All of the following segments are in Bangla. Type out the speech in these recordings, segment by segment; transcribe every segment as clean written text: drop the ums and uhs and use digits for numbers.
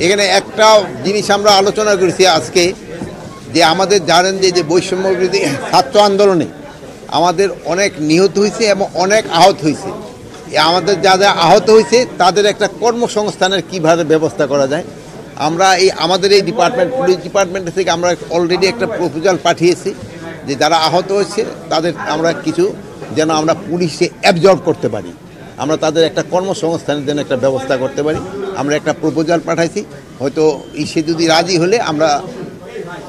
এখানে একটা জিনিস আমরা আলোচনা করেছি আজকে যে আমাদের জানেন যে বৈষম্য বিরোধী ছাত্র আন্দোলনে আমাদের অনেক নিহত হয়েছে এবং অনেক আহত হয়েছে। আমাদের যা আহত হয়েছে তাদের একটা কর্মসংস্থানের কীভাবে ব্যবস্থা করা যায়, আমরা আমাদের এই ডিপার্টমেন্ট পুলিশ ডিপার্টমেন্ট থেকে আমরা অলরেডি একটা প্রপোজাল পাঠিয়েছি যে যারা আহত হয়েছে তাদের আমরা কিছু যেন আমরা পুলিশে অ্যাবজর্ব করতে পারি, আমরা তাদের একটা কর্মসংস্থানের জন্য একটা ব্যবস্থা করতে পারি। আমরা একটা প্রপোজাল পাঠাইছি, হয়তো ইসে যদি রাজি হলে আমরা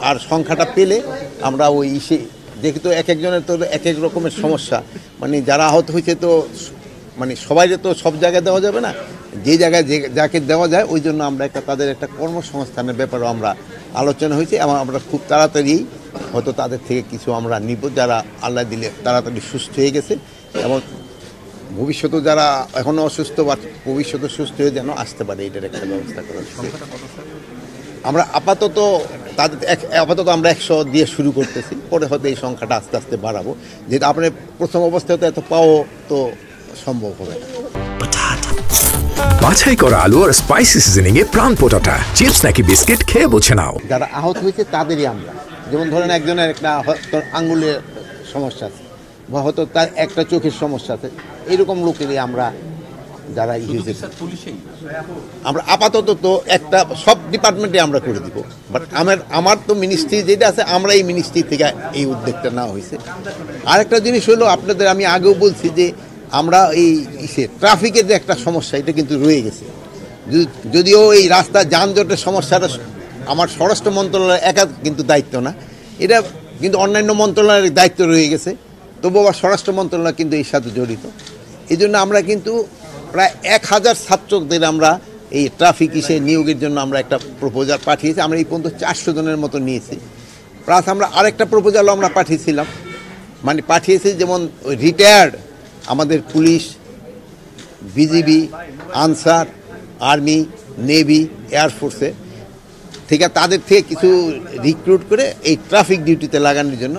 আর সংখ্যাটা পেলে আমরা ওই ইসে যেহেতু এক একজনের তো এক এক রকমের সমস্যা, মানে যারা আহত হয়েছে তো মানে সবাই তো সব জায়গায় দেওয়া যাবে না, যে জায়গায় যাকে দেওয়া যায় ওই জন্য আমরা একটা তাদের একটা কর্মসংস্থানের ব্যাপারেও আমরা আলোচনা হয়েছে এবং আমরা খুব তাড়াতাড়ি হয়তো তাদের থেকে কিছু আমরা নিব যারা আল্লাহ দিলে তাড়াতাড়ি সুস্থ হয়ে গেছে এবং ভবিষ্যতে যারা এখনও অসুস্থ বা ভবিষ্যতে সুস্থ হয়ে যেন আসতে পারে এটার একটা ব্যবস্থা করা হচ্ছে। আমরা আপাতত আমরা 100 দিয়ে শুরু করতেছি, পরে হয়তো এই সংখ্যাটা আস্তে আস্তে বাড়াবো, যেটা আপনার প্রথম অবস্থায় তো এত পাওয়া তো সম্ভব হবে না। বাছাই করা আলু আর স্পাইসি সিজনিং এ প্রাণ পোটাটা চিপস নাকি বিস্কিট খেয়ে বুঝে নাও। যারা আহত হয়েছে তাদেরই আমরা, যেমন ধরেন একজনের একটা আঙ্গুলের সমস্যা আছে বা হয়তো তার একটা চোখের সমস্যা আছে, এইরকম লোকেরই আমরা যারা আমরা আপাতত তো একটা সব ডিপার্টমেন্টে আমরা করে দিব, বাট আমার তো মিনিস্ট্রি যেটা আছে আমরা এই মিনিস্ট্রি থেকে এই উদ্যোগটা নেওয়া হয়েছে। আরেকটা জিনিস হলো আপনাদের আমি আগেও বলছি যে আমরা এই ট্রাফিকের যে একটা সমস্যা এটা কিন্তু রয়ে গেছে, যদিও এই রাস্তা যানজটের সমস্যাটা আমার স্বরাষ্ট্র মন্ত্রণালয়ের একা কিন্তু দায়িত্ব না, এটা কিন্তু অন্যান্য মন্ত্রণালয়ের দায়িত্ব রয়ে গেছে, তবু আবার স্বরাষ্ট্র মন্ত্রণালয় কিন্তু এর সাথে জড়িত। এই জন্য আমরা কিন্তু প্রায় 1000 ছাত্রদের আমরা এই ট্রাফিক নিয়োগের জন্য আমরা একটা প্রপোজাল পাঠিয়েছি। আমরা এই পর্যন্ত 400 জনের মতো নিয়েছি। প্লাস আমরা আরেকটা প্রপোজালও আমরা পাঠিয়েছি যেমন রিটায়ার্ড আমাদের police, BGB, Ansar, army, navy, এয়ারফোর্সে থেকে তাদের থেকে কিছু রিক্রুট করে এই ট্রাফিক ডিউটিতে লাগানোর জন্য,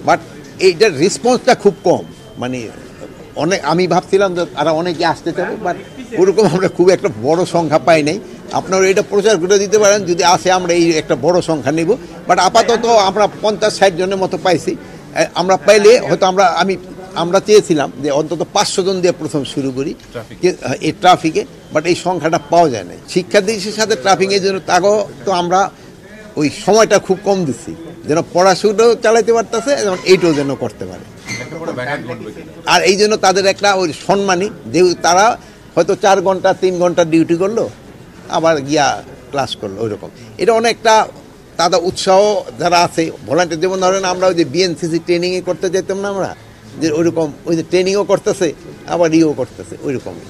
বাট এইটার রেসপন্সটা খুব কম, মানে আমি ভাবছিলাম যে তারা অনেকে আসতে চাবে, বাট ওরকম আমরা খুব একটা বড় সংখ্যা পাই নাই। আপনারা এটা প্রচার করে দিতে পারেন, যদি আসে আমরা এই একটা বড় সংখ্যা নেব, বাট আপাতত আমরা 50-60 জনের মতো পাইছি। আমরা পাইলে হয়তো আমরা চেয়েছিলাম যে অন্তত 500 জন দিয়ে প্রথম শুরু করি এই ট্রাফিকে, বাট এই সংখ্যাটা পাওয়া যায় না। শিক্ষার্থীদের সাথে ট্রাফিকের জন্য তাকেও তো আমরা ওই সময়টা খুব কম দিচ্ছি, যেন পড়াশোনাও চালাইতে পারতেছে এবং এইটাও যেন করতে পারে। আর এই জন্য তাদের একটা ওই সম্মানী, যেহেতু তারা হয়তো 4 ঘন্টা 3 ঘন্টা ডিউটি করলো আবার গিয়া ক্লাস করলো, ওইরকম এটা অনেকটা তাদের উৎসাহ যারা আছে ভলান্টিয়ার, যেমন ধরেন আমরা ওই যে বিএনসিসি ট্রেনিংয়ে করতে যেতাম না আমরা, যে ওইরকম ওই যে ট্রেনিংও করতেছে আবার করতেছে ওইরকমই।